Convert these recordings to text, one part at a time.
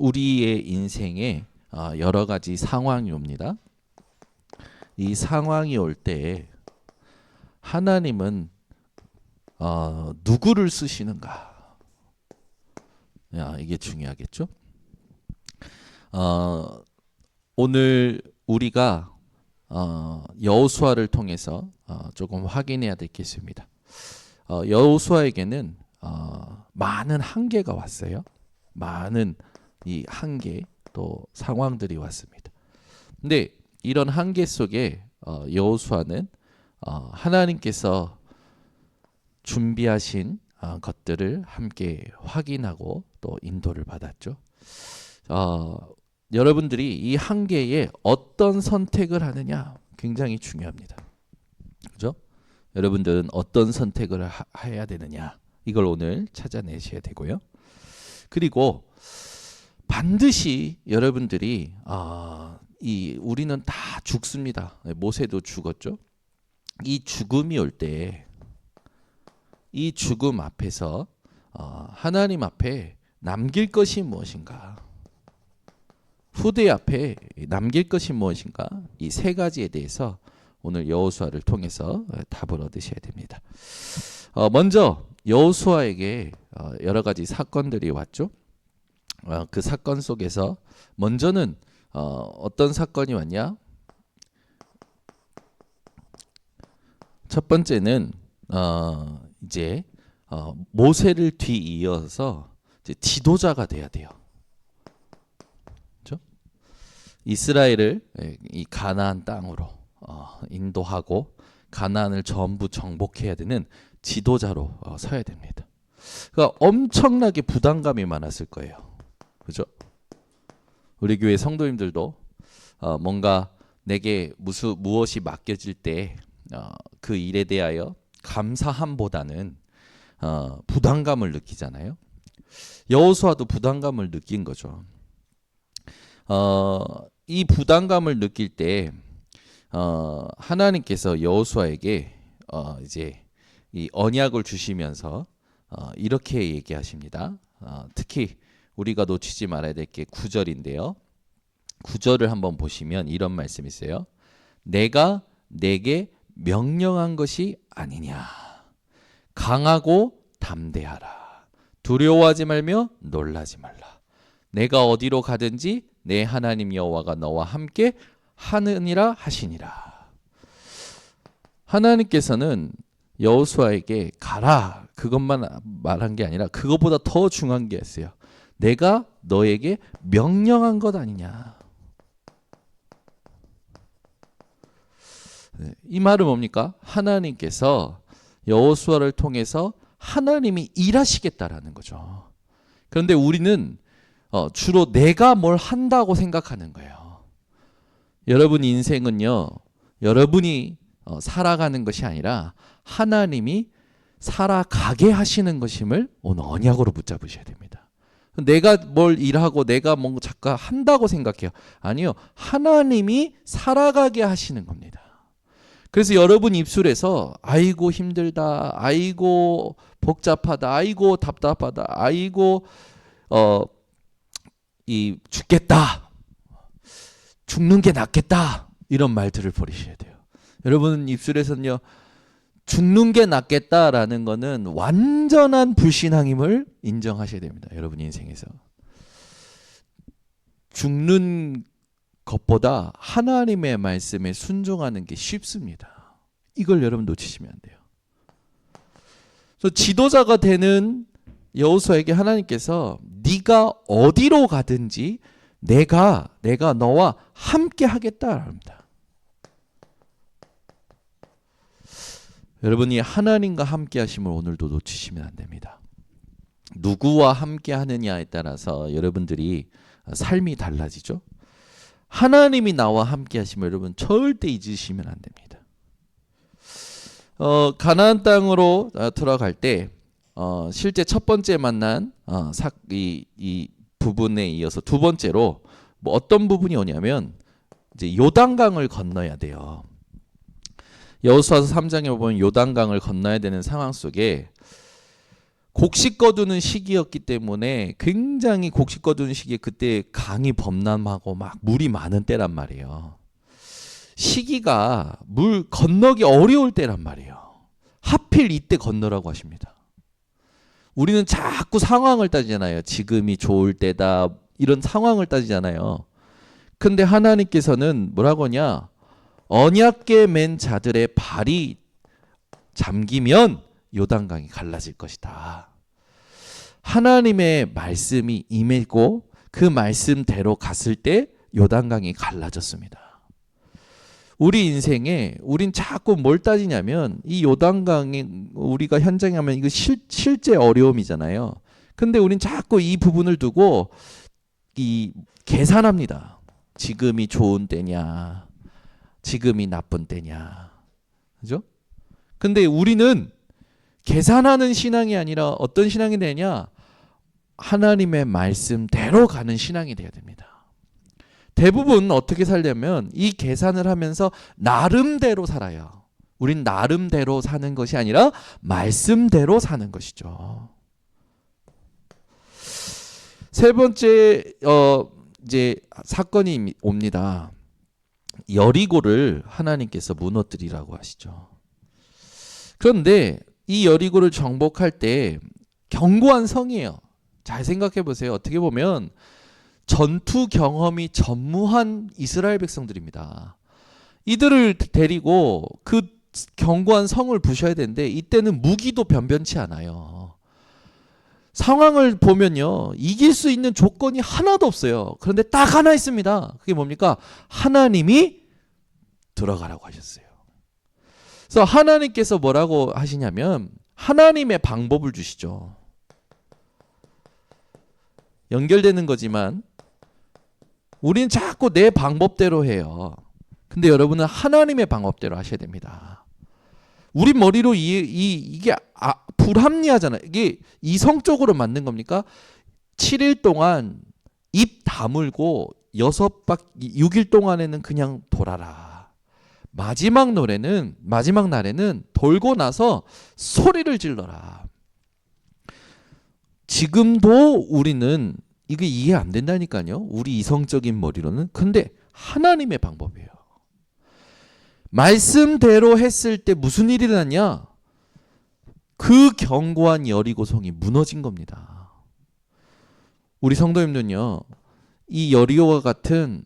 우리의 인생에 여러 가지 상황이 옵니다. 이 상황이 올 때 하나님은 누구를 쓰시는가? 이게 중요하겠죠. 오늘 우리가 여호수아를 통해서 조금 확인해야 될 게 있습니다. 여호수아에게는 많은 한계가 왔어요. 많은 이 한계 또 상황들이 왔습니다. 근데 이런 한계 속에 여호수아는 하나님께서 준비하신 것들을 함께 확인하고 또 인도를 받았죠. 여러분들이 이 한계에 어떤 선택을 하느냐 굉장히 중요합니다. 그죠? 여러분들은 어떤 선택을 해야 되느냐 이걸 오늘 찾아내셔야 되고요. 그리고 반드시 여러분들이 우리는 다 죽습니다. 모세도 죽었죠. 이 죽음이 올 때 이 죽음 앞에서 하나님 앞에 남길 것이 무엇인가? 후대 앞에 남길 것이 무엇인가? 이 세 가지에 대해서 오늘 여호수아를 통해서 답을 얻으셔야 됩니다. 먼저 여호수아에게 여러 가지 사건들이 왔죠. 그 사건 속에서 먼저는 어떤 사건이 왔냐? 첫 번째는 이제 모세를 뒤이어서 이제 지도자가 돼야 돼요. 그렇죠? 이스라엘을 이 가나안 땅으로 인도하고 가나안을 전부 정복해야 되는 지도자로 서야 됩니다. 그러니까 엄청나게 부담감이 많았을 거예요. 그죠? 우리 교회 성도님들도 뭔가 내게 무엇이 맡겨질 때 그 일에 대하여 감사함보다는 부담감을 느끼잖아요. 여호수아도 부담감을 느낀 거죠. 이 부담감을 느낄 때 하나님께서 여호수아에게 이제 이 언약을 주시면서 이렇게 얘기하십니다. 특히 우리가 놓치지 말아야 될 게 9절인데요. 9절을 한번 보시면 이런 말씀이 있어요. 내가 내게 명령한 것이 아니냐. 강하고 담대하라. 두려워하지 말며 놀라지 말라. 내가 어디로 가든지 내 하나님 여호와가 너와 함께 하느니라 하시니라. 하나님께서는 여호수아에게 가라 그것만 말한 게 아니라 그것보다 더 중요한 게 있어요. 내가 너에게 명령한 것 아니냐. 이 말은 뭡니까? 하나님께서 여호수아를 통해서 하나님이 일하시겠다라는 거죠. 그런데 우리는 주로 내가 뭘 한다고 생각하는 거예요. 여러분 인생은요, 여러분이 살아가는 것이 아니라 하나님이 살아가게 하시는 것임을 오늘 언약으로 붙잡으셔야 됩니다. 내가 뭘 일하고 내가 뭔가 잠깐 한다고 생각해요. 아니요. 하나님이 살아가게 하시는 겁니다. 그래서 여러분 입술에서 아이고 힘들다, 아이고 복잡하다, 아이고 답답하다, 아이고 죽겠다, 죽는 게 낫겠다 이런 말들을 버리셔야 돼요. 여러분 입술에서는요 죽는 게 낫겠다라는 거는 완전한 불신앙임을 인정하셔야 됩니다. 여러분 인생에서 죽는 것보다 하나님의 말씀에 순종하는 게 쉽습니다. 이걸 여러분 놓치시면 안 돼요. 그래서 지도자가 되는 여호수아에게 하나님께서 네가 어디로 가든지 내가 너와 함께 하겠다 합니다. 여러분이 하나님과 함께 하심을 오늘도 놓치시면 안 됩니다. 누구와 함께 하느냐에 따라서 여러분들이 삶이 달라지죠. 하나님이 나와 함께 하시면 여러분 절대 잊으시면 안 됩니다. 가나안 땅으로 들어갈 때 실제 첫 번째 만난 이 부분에 이어서 두 번째로 어떤 부분이 오냐면 이제 요단강을 건너야 돼요. 여호수아서 3장에 보면 요단강을 건너야 되는 상황 속에 곡식 거두는 시기였기 때문에 굉장히 곡식 거두는 시기에 그때 강이 범람하고 막 물이 많은 때란 말이에요. 시기가 물 건너기 어려울 때란 말이에요. 하필 이때 건너라고 하십니다. 우리는 자꾸 상황을 따지잖아요. 지금이 좋을 때다 이런 상황을 따지잖아요. 근데 하나님께서는 뭐라고 하냐? 언약궤 맨 자들의 발이 잠기면 요단강이 갈라질 것이다. 하나님의 말씀이 임했고 그 말씀대로 갔을 때 요단강이 갈라졌습니다. 우리 인생에 우린 자꾸 뭘 따지냐면 이 요단강이 우리가 현장에 하면 이거 실제 어려움이잖아요. 근데 우린 자꾸 이 부분을 두고 이 계산합니다. 지금이 좋은 때냐, 지금이 나쁜 때냐, 그죠? 근데 우리는 계산하는 신앙이 아니라 어떤 신앙이 되냐? 하나님의 말씀대로 가는 신앙이 돼야 됩니다. 대부분 어떻게 살려면 이 계산을 하면서 나름대로 살아요. 우린 나름대로 사는 것이 아니라 말씀대로 사는 것이죠. 세 번째 이제 사건이 옵니다. 여리고를 하나님께서 무너뜨리라고 하시죠. 그런데 이 여리고를 정복할 때 견고한 성이에요. 잘 생각해 보세요. 어떻게 보면 전투 경험이 전무한 이스라엘 백성들입니다. 이들을 데리고 그 견고한 성을 부셔야 되는데 이때는 무기도 변변치 않아요. 상황을 보면요. 이길 수 있는 조건이 하나도 없어요. 그런데 딱 하나 있습니다. 그게 뭡니까? 하나님이 들어가라고 하셨어요. 그래서 하나님께서 뭐라고 하시냐면 하나님의 방법을 주시죠. 연결되는 거지만 우리는 자꾸 내 방법대로 해요. 근데 여러분은 하나님의 방법대로 하셔야 됩니다. 우리 머리로 이게 불합리하잖아요. 이게 이성적으로 맞는 겁니까? 7일 동안 입 다물고 6일 동안에는 그냥 돌아라. 마지막 날에는 돌고 나서 소리를 질러라. 지금도 우리는 이게 이해 안 된다니까요. 우리 이성적인 머리로는. 근데 하나님의 방법이에요. 말씀대로 했을 때 무슨 일이 일어났냐? 그 견고한 여리고성이 무너진 겁니다. 우리 성도님들은요. 이 여리고와 같은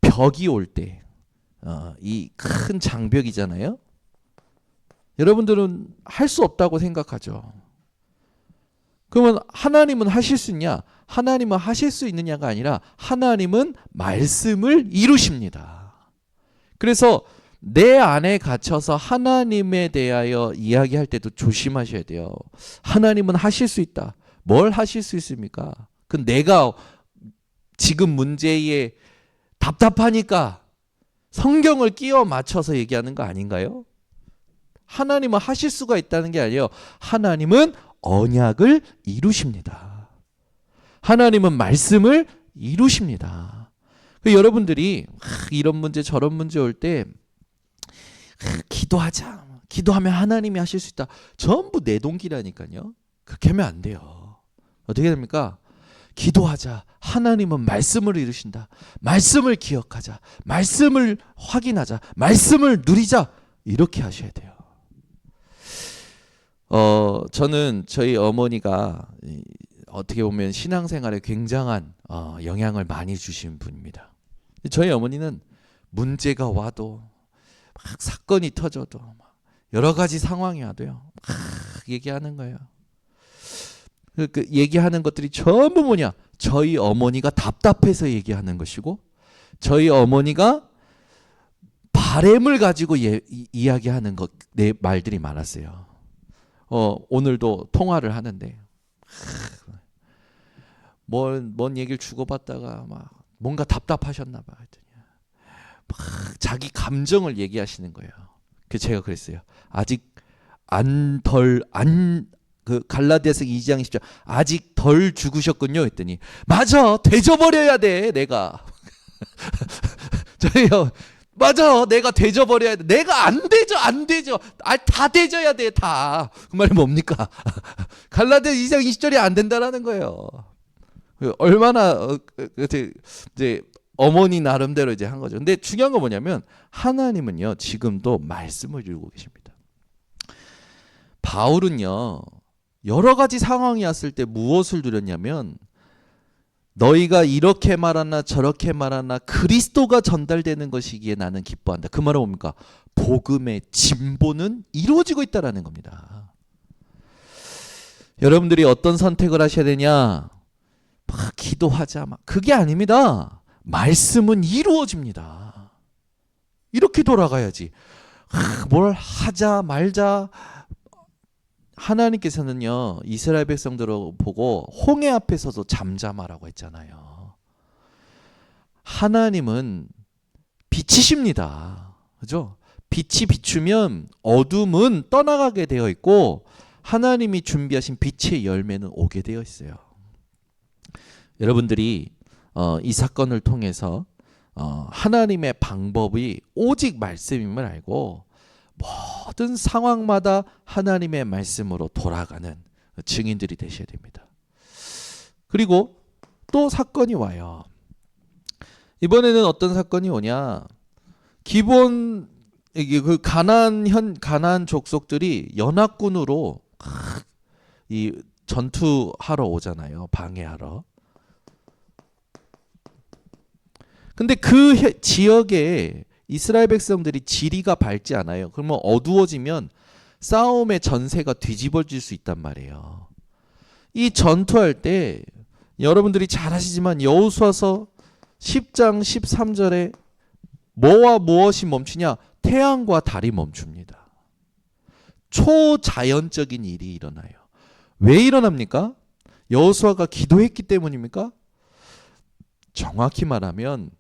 벽이 올 때, 이 큰 장벽이잖아요. 여러분들은 할 수 없다고 생각하죠. 그러면 하나님은 하실 수 있냐? 하나님은 하실 수 있느냐가 아니라 하나님은 말씀을 이루십니다. 그래서 내 안에 갇혀서 하나님에 대하여 이야기할 때도 조심하셔야 돼요. 하나님은 하실 수 있다. 뭘 하실 수 있습니까? 그 내가 지금 문제에 답답하니까 성경을 끼워 맞춰서 얘기하는 거 아닌가요? 하나님은 하실 수가 있다는 게 아니에요. 하나님은 언약을 이루십니다. 하나님은 말씀을 이루십니다. 여러분들이 이런 문제 저런 문제 올 때 기도하자. 기도하면 하나님이 하실 수 있다. 전부 내동기라니까요. 그렇게 하면 안 돼요. 어떻게 됩니까? 기도하자. 하나님은 말씀을 이루신다. 말씀을 기억하자. 말씀을 확인하자. 말씀을 누리자. 이렇게 하셔야 돼요. 저는 저희 어머니가 어떻게 보면 신앙생활에 굉장한 영향을 많이 주신 분입니다. 저희 어머니는 문제가 와도 막 사건이 터져도 막 여러 가지 상황이 와도요. 막 얘기하는 거예요. 그 얘기하는 것들이 전부 뭐냐? 저희 어머니가 답답해서 얘기하는 것이고 저희 어머니가 바램을 가지고 이야기하는 내 말들이 많았어요. 오늘도 통화를 하는데 뭔 얘기를 주고받다가 막 뭔가 답답하셨나 봐. 막 자기 감정을 얘기하시는 거예요. 그래서 제가 그랬어요. 아직 그 갈라디아서 2장 10절 아직 덜 죽으셨군요 했더니 맞아. 되져버려야 돼 내가. 저희요 맞아. 내가 대져버려야 돼. 내가 안 되죠. 다 대져야 돼, 다. 그 말이 뭡니까? 갈라디아 2장 20절이 안 된다라는 거예요. 얼마나 이제 어머니 나름대로 이제 한 거죠. 근데 중요한 건 뭐냐면 하나님은요 지금도 말씀을 이루고 계십니다. 바울은요 여러 가지 상황이 왔을 때 무엇을 누렸냐면 너희가 이렇게 말하나 저렇게 말하나 그리스도가 전달되는 것이기에 나는 기뻐한다. 그 말은 뭡니까? 복음의 진보는 이루어지고 있다라는 겁니다. 여러분들이 어떤 선택을 하셔야 되냐? 막 기도하자 막 그게 아닙니다. 말씀은 이루어집니다. 이렇게 돌아가야지. 뭘 하자 말자. 하나님께서는요 이스라엘 백성들을 보고 홍해 앞에서도 잠잠하라고 했잖아요. 하나님은 빛이십니다. 그죠? 빛이 비추면 어둠은 떠나가게 되어 있고 하나님이 준비하신 빛의 열매는 오게 되어 있어요. 여러분들이 이 사건을 통해서 하나님의 방법이 오직 말씀임을 알고 모든 상황마다 하나님의 말씀으로 돌아가는 증인들이 되셔야 됩니다. 그리고 또 사건이 와요. 이번에는 어떤 사건이 오냐? 기본 그 가나안 족속들이 연합군으로 이 전투하러 오잖아요. 방해하러. 근데 그 지역에 이스라엘 백성들이 지리가 밝지 않아요. 그러면 어두워지면 싸움의 전세가 뒤집어질 수 있단 말이에요. 이 전투할 때 여러분들이 잘 아시지만 여호수아서 10장 13절에 뭐와 무엇이 멈추냐? 태양과 달이 멈춥니다. 초자연적인 일이 일어나요. 왜 일어납니까? 여호수아가 기도했기 때문입니까? 정확히 말하면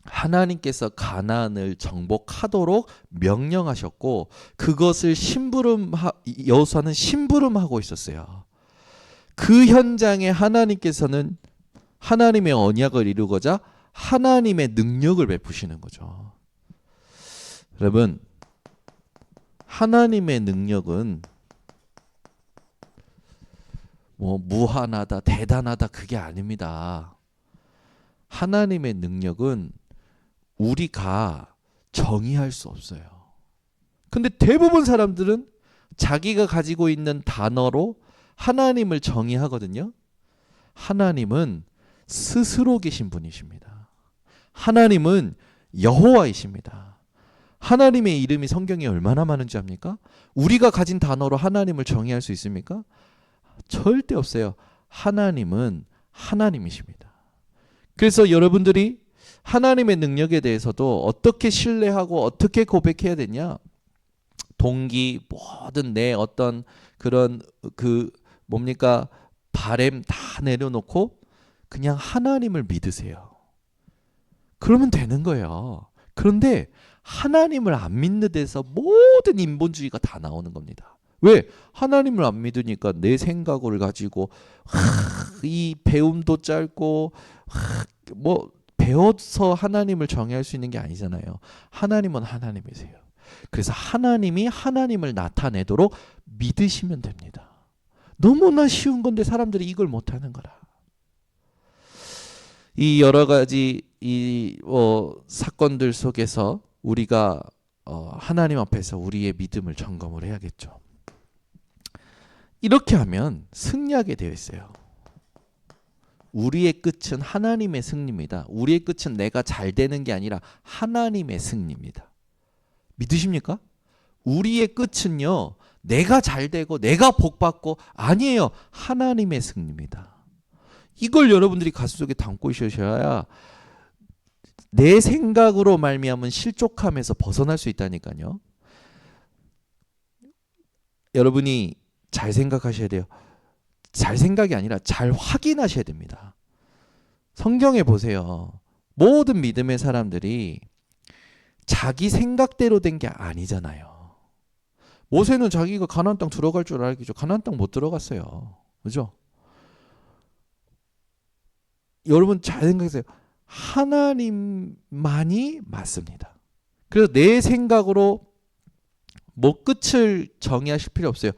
하나님께서 가나안을 정복하도록 명령하셨고 그것을 여호수아는 심부름하고 있었어요. 그 현장에 하나님께서는 하나님의 언약을 이루고자 하나님의 능력을 베푸시는 거죠. 여러분, 하나님의 능력은 뭐 무한하다, 대단하다 그게 아닙니다. 하나님의 능력은 우리가 정의할 수 없어요. 근데 대부분 사람들은 자기가 가지고 있는 단어로 하나님을 정의하거든요. 하나님은 스스로 계신 분이십니다. 하나님은 여호와이십니다. 하나님의 이름이 성경에 얼마나 많은지 압니까? 우리가 가진 단어로 하나님을 정의할 수 있습니까? 절대 없어요. 하나님은 하나님이십니다. 그래서 여러분들이 하나님의 능력에 대해서도 어떻게 신뢰하고 어떻게 고백해야 되냐? 동기 모든 내 어떤 그런 바램 다 내려놓고 그냥 하나님을 믿으세요. 그러면 되는 거예요. 그런데 하나님을 안 믿는 데서 모든 인본주의가 다 나오는 겁니다. 왜? 하나님을 안 믿으니까 내 생각을 가지고 이 배움도 짧고 뭐 배워서 하나님을 정의할 수 있는 게 아니잖아요. 하나님은 하나님이세요. 그래서 하나님이 하나님을 나타내도록 믿으시면 됩니다. 너무나 쉬운 건데 사람들이 이걸 못하는 거라. 이 여러 가지 사건들 속에서 우리가 하나님 앞에서 우리의 믿음을 점검을 해야겠죠. 이렇게 하면 승리하게 되어 있어요. 우리의 끝은 하나님의 승리입니다. 우리의 끝은 내가 잘 되는 게 아니라 하나님의 승리입니다. 믿으십니까? 우리의 끝은요. 내가 잘 되고 내가 복 받고 아니에요. 하나님의 승리입니다. 이걸 여러분들이 가슴속에 담고 있으셔야 내 생각으로 말미암은 실족함에서 벗어날 수 있다니까요. 여러분이 잘 생각하셔야 돼요. 잘 생각이 아니라 잘 확인하셔야 됩니다. 성경에 보세요. 모든 믿음의 사람들이 자기 생각대로 된 게 아니잖아요. 모세는 자기가 가나안 땅 들어갈 줄 알겠죠. 가나안 땅 못 들어갔어요. 그죠? 여러분 잘 생각하세요. 하나님만이 맞습니다. 그래서 내 생각으로 뭐 끝을 정의하실 필요 없어요.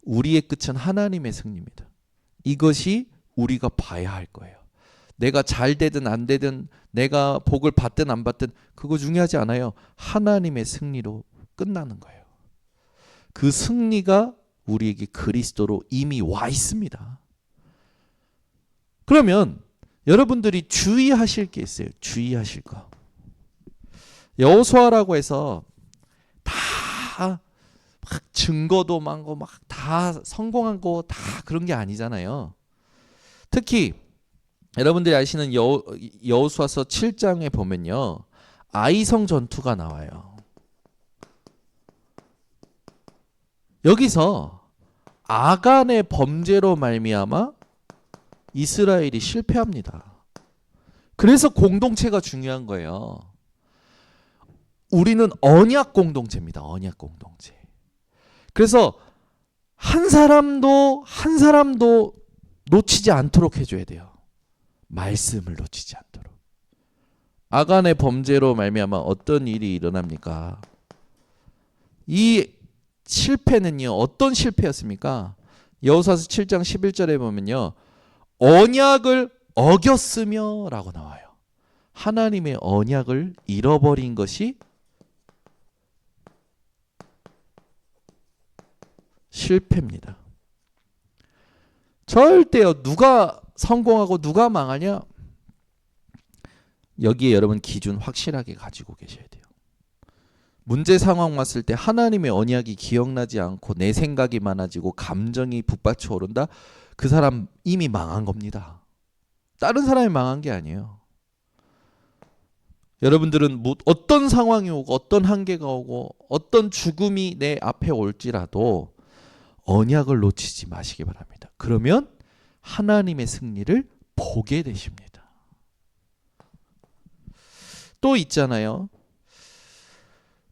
우리의 끝은 하나님의 승리입니다. 이것이 우리가 봐야 할 거예요. 내가 잘 되든 안 되든 내가 복을 받든 안 받든 그거 중요하지 않아요. 하나님의 승리로 끝나는 거예요. 그 승리가 우리에게 그리스도로 이미 와 있습니다. 그러면 여러분들이 주의하실 게 있어요. 주의하실 거. 여호수아라고 해서 다 막 증거도 많고 막 다 성공한 거 다 그런 게 아니잖아요. 특히 여러분들이 아시는 여호수아서 7장에 보면요. 아이성 전투가 나와요. 여기서 아간의 범죄로 말미암아 이스라엘이 실패합니다. 그래서 공동체가 중요한 거예요. 우리는 언약 공동체입니다. 언약 공동체. 그래서 한 사람도 놓치지 않도록 해줘야 돼요. 말씀을 놓치지 않도록. 아간의 범죄로 말미암아 어떤 일이 일어납니까? 이 실패는요. 어떤 실패였습니까? 여호수아서 7장 11절에 보면요. 언약을 어겼으며 라고 나와요. 하나님의 언약을 잃어버린 것이 실패입니다. 절대요. 누가 성공하고 누가 망하냐? 여기에 여러분 기준 확실하게 가지고 계셔야 돼요. 문제 상황 왔을 때 하나님의 언약이 기억나지 않고 내 생각이 많아지고 감정이 북받쳐 오른다? 그 사람 이미 망한 겁니다. 다른 사람이 망한 게 아니에요. 여러분들은 어떤 상황이 오고 어떤 한계가 오고 어떤 죽음이 내 앞에 올지라도 언약을 놓치지 마시기 바랍니다. 그러면 하나님의 승리를 보게 되십니다. 또 있잖아요.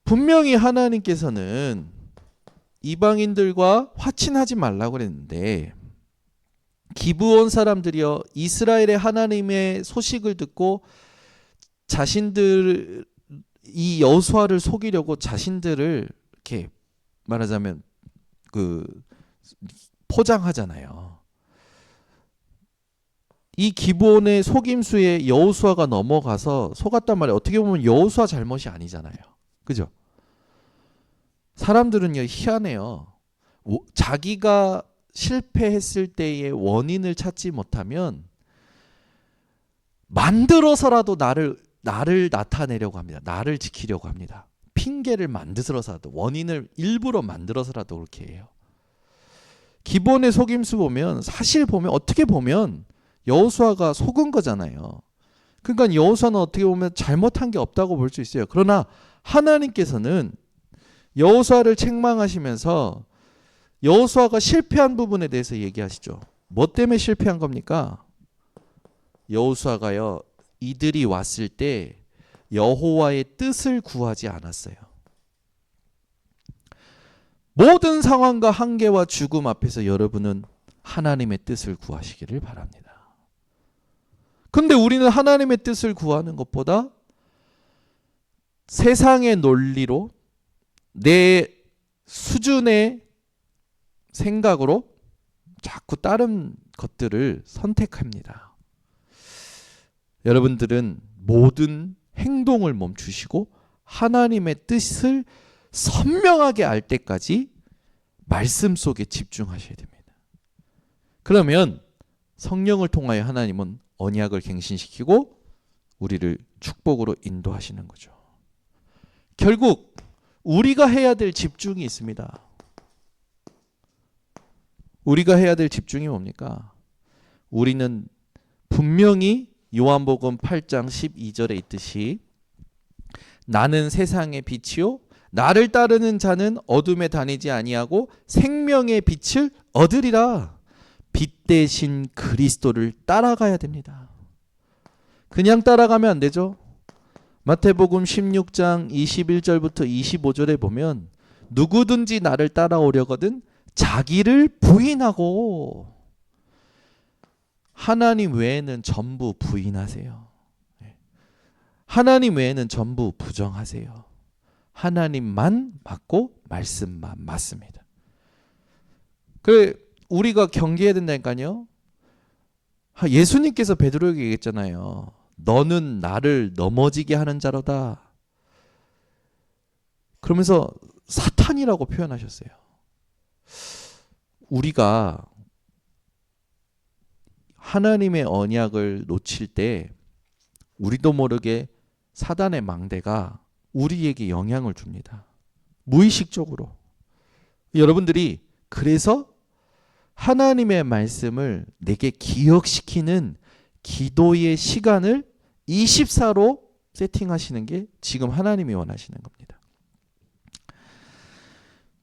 분명히 하나님께서는 이방인들과 화친하지 말라고 그랬는데 기브온 사람들이요 이스라엘의 하나님의 소식을 듣고 자신들 이 여호수아를 속이려고 자신들을 이렇게 말하자면 그 포장하잖아요. 이 기브온의 속임수에 여호수아가 넘어가서 속았단 말이에요. 어떻게 보면 여호수아 잘못이 아니잖아요. 그죠? 사람들은요 희한해요. 자기가 실패했을 때의 원인을 찾지 못하면 만들어서라도 나를 나타내려고 합니다. 나를 지키려고 합니다. 핑계를 만들어서라도 원인을 일부러 만들어서라도 그렇게 해요. 기본의 속임수 보면 사실 보면 어떻게 보면 여호수아가 속은 거잖아요. 그러니까 여호수아는 어떻게 보면 잘못한 게 없다고 볼 수 있어요. 그러나 하나님께서는 여호수아를 책망하시면서 여호수아가 실패한 부분에 대해서 얘기하시죠. 뭐 때문에 실패한 겁니까? 여호수아가요. 이들이 왔을 때 여호와의 뜻을 구하지 않았어요. 모든 상황과 한계와 죽음 앞에서 여러분은 하나님의 뜻을 구하시기를 바랍니다. 근데 우리는 하나님의 뜻을 구하는 것보다 세상의 논리로 내 수준의 생각으로 자꾸 다른 것들을 선택합니다. 여러분들은 모든 행동을 멈추시고 하나님의 뜻을 선명하게 알 때까지 말씀 속에 집중하셔야 됩니다. 그러면 성령을 통하여 하나님은 언약을 갱신시키고 우리를 축복으로 인도하시는 거죠. 결국 우리가 해야 될 집중이 있습니다. 우리가 해야 될 집중이 뭡니까? 우리는 분명히 요한복음 8장 12절에 있듯이 나는 세상의 빛이요 나를 따르는 자는 어둠에 다니지 아니하고 생명의 빛을 얻으리라. 빛 대신 그리스도를 따라가야 됩니다. 그냥 따라가면 안 되죠. 마태복음 16장 21절부터 25절에 보면 누구든지 나를 따라오려거든 자기를 부인하고 하나님 외에는 전부 부인하세요. 하나님 외에는 전부 부정하세요. 하나님만 맞고 말씀만 맞습니다. 그래 우리가 경계해야 된다니까요. 예수님께서 베드로에게 얘기했잖아요. 너는 나를 넘어지게 하는 자로다. 그러면서 사탄이라고 표현하셨어요. 우리가 하나님의 언약을 놓칠 때 우리도 모르게 사단의 망대가 우리에게 영향을 줍니다. 무의식적으로. 여러분들이 그래서 하나님의 말씀을 내게 기억시키는 기도의 시간을 24로 세팅하시는 게 지금 하나님이 원하시는 겁니다.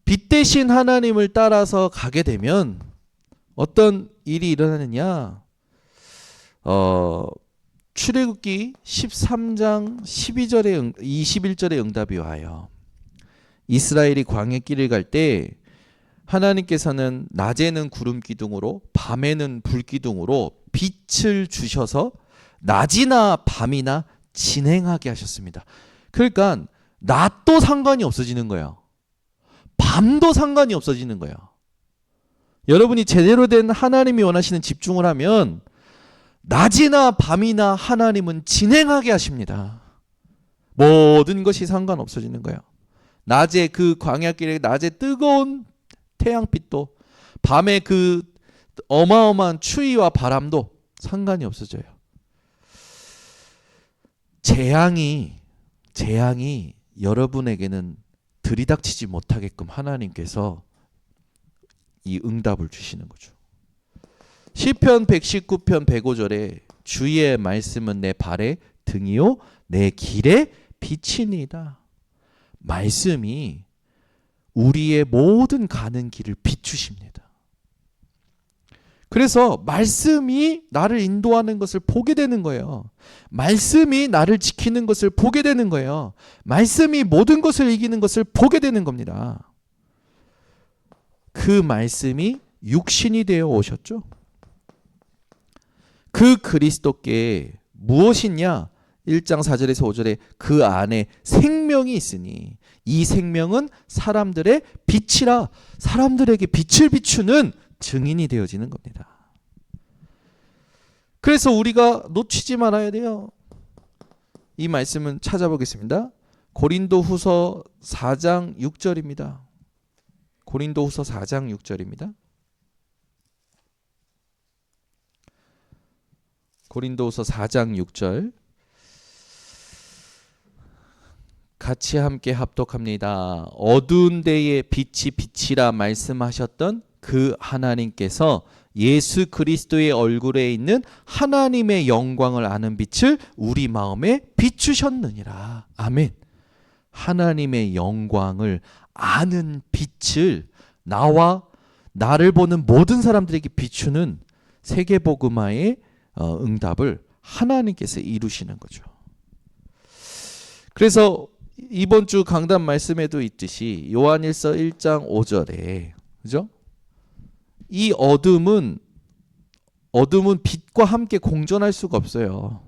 빛 대신 하나님을 따라서 가게 되면 어떤 일이 일어나느냐? 출애굽기 13장 21절의 응답이 와요. 이스라엘이 광야길을 갈 때 하나님께서는 낮에는 구름 기둥으로 밤에는 불 기둥으로 빛을 주셔서 낮이나 밤이나 진행하게 하셨습니다. 그러니까 낮도 상관이 없어지는 거예요. 밤도 상관이 없어지는 거예요. 여러분이 제대로 된 하나님이 원하시는 집중을 하면 낮이나 밤이나 하나님은 진행하게 하십니다. 모든 것이 상관없어지는 거예요. 낮에 그 광야길에 낮에 뜨거운 태양빛도 밤에 그 어마어마한 추위와 바람도 상관이 없어져요. 재앙이 여러분에게는 들이닥치지 못하게끔 하나님께서 이 응답을 주시는 거죠. 시편 119편 105절에 주의 말씀은 내 발의 등이요 내 길의 빛이니이다. 말씀이 우리의 모든 가는 길을 비추십니다. 그래서 말씀이 나를 인도하는 것을 보게 되는 거예요. 말씀이 나를 지키는 것을 보게 되는 거예요. 말씀이 모든 것을 이기는 것을 보게 되는 겁니다. 그 말씀이 육신이 되어 오셨죠. 그 그리스도께 무엇이냐? 1장 4절에서 5절에 그 안에 생명이 있으니 이 생명은 사람들의 빛이라 사람들에게 빛을 비추는 증인이 되어지는 겁니다. 그래서 우리가 놓치지 말아야 돼요. 이 말씀은 찾아보겠습니다. 고린도후서 4장 6절입니다. 고린도후서 4장 6절입니다. 고린도후서 4장 6절 같이 함께 합독합니다. 어두운 데에 빛이 빛이라 말씀하셨던 그 하나님께서 예수 그리스도의 얼굴에 있는 하나님의 영광을 아는 빛을 우리 마음에 비추셨느니라. 아멘. 하나님의 영광을 아는 빛을 나와 나를 보는 모든 사람들에게 비추는 세계복음화의 응답을 하나님께서 이루시는 거죠. 그래서 이번 주 강단 말씀에도 있듯이 요한일서 1장 5절에 그죠? 이 어둠은 빛과 함께 공존할 수가 없어요.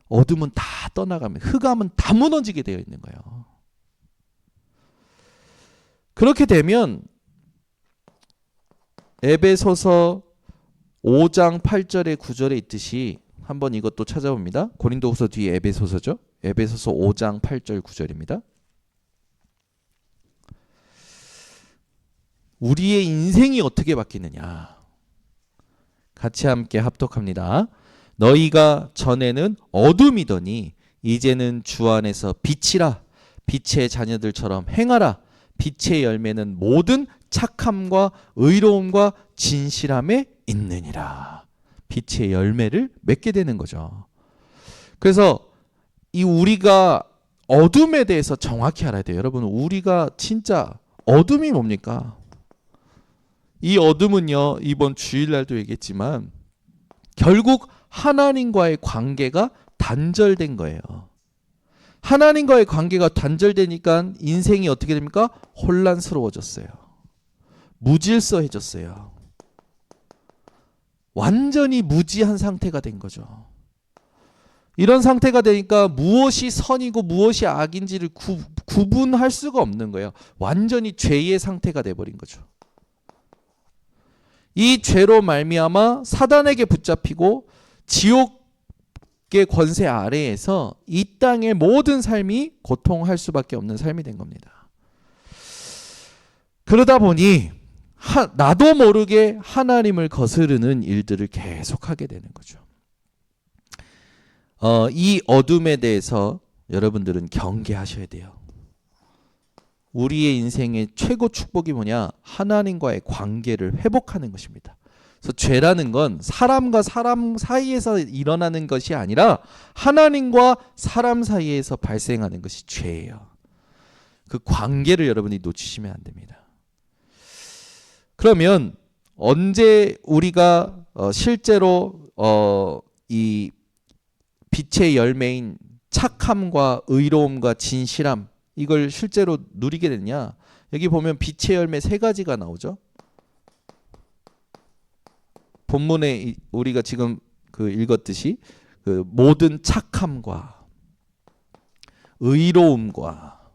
어둠은 다 떠나가면 흑암은 다 무너지게 되어 있는 거예요. 그렇게 되면 에베소서 5장 8절에 9절에 있듯이 한번 이것도 찾아봅니다. 고린도후서 뒤에 에베소서죠. 에베소서 5장 8절 9절입니다. 우리의 인생이 어떻게 바뀌느냐. 같이 함께 합독합니다. 너희가 전에는 어둠이더니 이제는 주 안에서 빛이라. 빛의 자녀들처럼 행하라. 빛의 열매는 모든 착함과 의로움과 진실함에 있느니라. 빛의 열매를 맺게 되는 거죠. 그래서 이 우리가 어둠에 대해서 정확히 알아야 돼요. 여러분, 우리가 진짜 어둠이 뭡니까? 이 어둠은요, 이번 주일날도 얘기했지만 결국 하나님과의 관계가 단절된 거예요. 하나님과의 관계가 단절되니까 인생이 어떻게 됩니까? 혼란스러워졌어요. 무질서해졌어요. 완전히 무지한 상태가 된 거죠. 이런 상태가 되니까 무엇이 선이고 무엇이 악인지를 구분할 수가 없는 거예요. 완전히 죄의 상태가 돼버린 거죠. 이 죄로 말미암아 사단에게 붙잡히고 지옥의 권세 아래에서 이 땅의 모든 삶이 고통할 수밖에 없는 삶이 된 겁니다. 그러다 보니 나도 모르게 하나님을 거스르는 일들을 계속하게 되는 거죠. 이 어둠에 대해서 여러분들은 경계하셔야 돼요. 우리의 인생의 최고 축복이 뭐냐? 하나님과의 관계를 회복하는 것입니다. 그래서 죄라는 건 사람과 사람 사이에서 일어나는 것이 아니라 하나님과 사람 사이에서 발생하는 것이 죄예요. 그 관계를 여러분이 놓치시면 안 됩니다. 그러면 언제 우리가 실제로 이 빛의 열매인 착함과 의로움과 진실함 이걸 실제로 누리게 됐냐? 여기 보면 빛의 열매 3가지가 나오죠. 본문에 우리가 지금 읽었듯이 모든 착함과 의로움과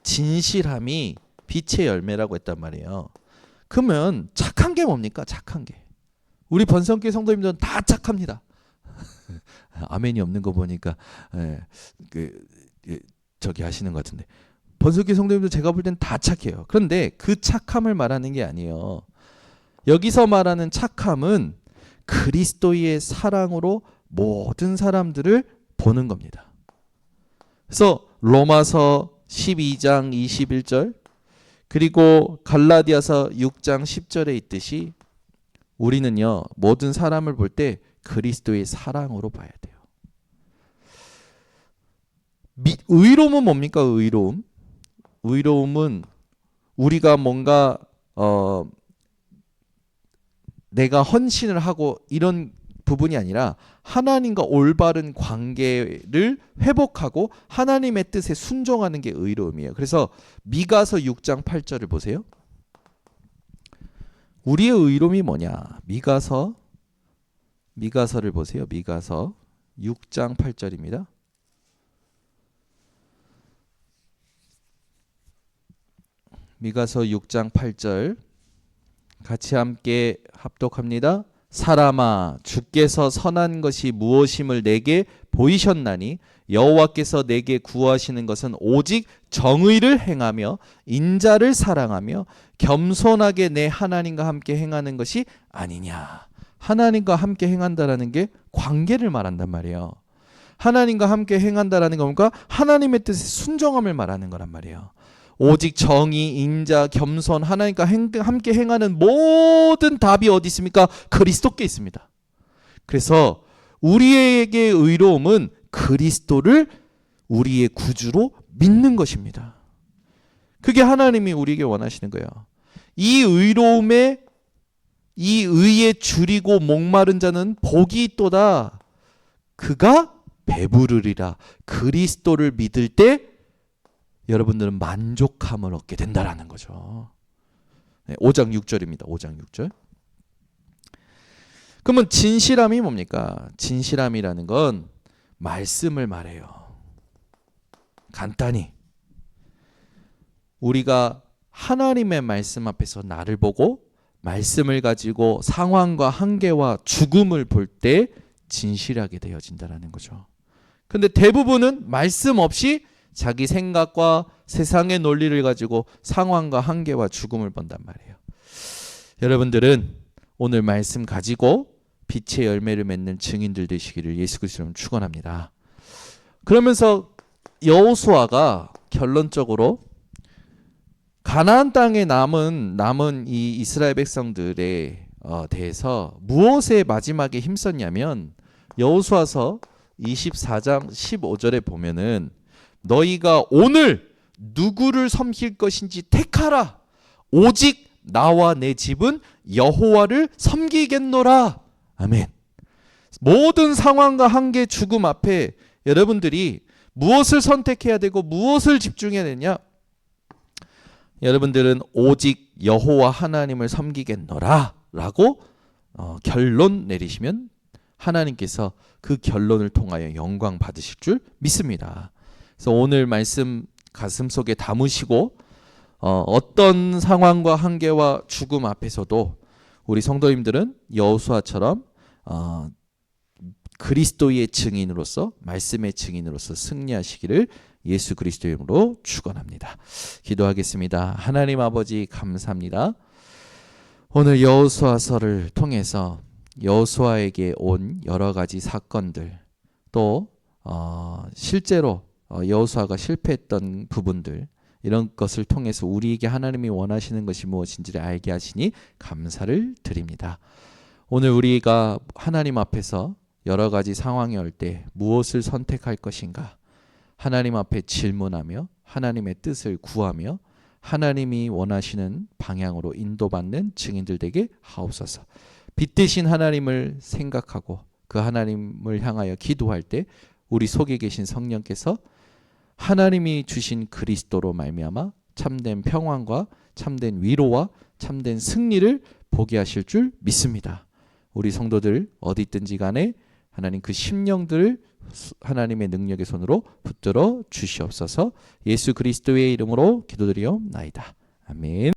진실함이 빛의 열매라고 했단 말이에요. 그러면 착한 게 뭡니까? 착한 게. 우리 번성교회 성도님들은 다 착합니다. 아멘이 없는 거 보니까 저기 하시는 것 같은데, 번성교회 성도님들 제가 볼 땐 다 착해요. 그런데 그 착함을 말하는 게 아니에요. 여기서 말하는 착함은 그리스도의 사랑으로 모든 사람들을 보는 겁니다. 그래서 로마서 12장 21절 그리고 갈라디아서 6장 10절에 있듯이 우리는요 모든 사람을 볼 때 그리스도의 사랑으로 봐야 돼요. 의로움은 뭡니까? 의로움은 우리가 뭔가 내가 헌신을 하고 이런 부분이 아니라 하나님과 올바른 관계를 회복하고 하나님의 뜻에 순종하는 게 의로움이에요. 그래서 미가서 6장 8절을 보세요. 우리의 의로움이 뭐냐? 미가서를 보세요. 미가서 6장 8절입니다. 미가서 6장 8절 같이 함께 합독합니다. 사람아, 주께서 선한 것이 무엇임을 내게 보이셨나니 여호와께서 내게 구하시는 것은 오직 정의를 행하며 인자를 사랑하며 겸손하게 내 하나님과 함께 행하는 것이 아니냐. 하나님과 함께 행한다라는 게 관계를 말한단 말이에요. 하나님과 함께 행한다라는 건 하나님의 뜻에 순종함을 말하는 거란 말이에요. 오직 정의, 인자, 겸손, 하나님과 함께 행하는 모든 답이 어디 있습니까? 그리스도께 있습니다. 그래서 우리에게 의로움은 그리스도를 우리의 구주로 믿는 것입니다. 그게 하나님이 우리에게 원하시는 거예요. 이 의로움에 이 의에 줄이고 목마른 자는 복이 있도다. 그가 배부르리라. 그리스도를 믿을 때 여러분들은 만족함을 얻게 된다라는 거죠. 5장 6절입니다. 5장 6절. 그러면 진실함이 뭡니까? 진실함이라는 건 말씀을 말해요. 간단히 우리가 하나님의 말씀 앞에서 나를 보고 말씀을 가지고 상황과 한계와 죽음을 볼 때 진실하게 되어진다라는 거죠. 근데 대부분은 말씀 없이 자기 생각과 세상의 논리를 가지고 상황과 한계와 죽음을 본단 말이에요. 여러분들은 오늘 말씀 가지고 빛의 열매를 맺는 증인들 되시기를 예수 그리스도로 축원합니다. 그러면서 여호수아가 결론적으로 가나안 땅에 남은 이 이스라엘 백성들에 대해서 무엇에 마지막에 힘썼냐면 여호수아서 24장 15절에 보면은 너희가 오늘 누구를 섬길 것인지 택하라. 오직 나와 내 집은 여호와를 섬기겠노라. 아멘. 모든 상황과 한계, 죽음 앞에 여러분들이 무엇을 선택해야 되고 무엇을 집중해야 되냐? 여러분들은 오직 여호와 하나님을 섬기겠노라 라고 결론 내리시면 하나님께서 그 결론을 통하여 영광 받으실 줄 믿습니다. 그래서 오늘 말씀 가슴속에 담으시고 어떤 상황과 한계와 죽음 앞에서도 우리 성도님들은 여호수아처럼 그리스도의 증인으로서, 말씀의 증인으로서 승리하시기를 예수 그리스도의 이름으로 축원합니다. 기도하겠습니다. 하나님 아버지 감사합니다. 오늘 여호수아서를 통해서 여호수아에게 온 여러 가지 사건들, 또 실제로 여호수아가 실패했던 부분들, 이런 것을 통해서 우리에게 하나님이 원하시는 것이 무엇인지를 알게 하시니 감사를 드립니다. 오늘 우리가 하나님 앞에서 여러 가지 상황이 올 때 무엇을 선택할 것인가, 하나님 앞에 질문하며 하나님의 뜻을 구하며 하나님이 원하시는 방향으로 인도받는 증인들 되게 하옵소서. 빛 대신 하나님을 생각하고 그 하나님을 향하여 기도할 때 우리 속에 계신 성령께서 하나님이 주신 그리스도로 말미암아 참된 평안과 참된 위로와 참된 승리를 보게 하실 줄 믿습니다. 우리 성도들 어디 있든지 간에 하나님 그 심령들을 하나님의 능력의 손으로 붙들어 주시옵소서. 예수 그리스도의 이름으로 기도드리옵나이다. 아멘.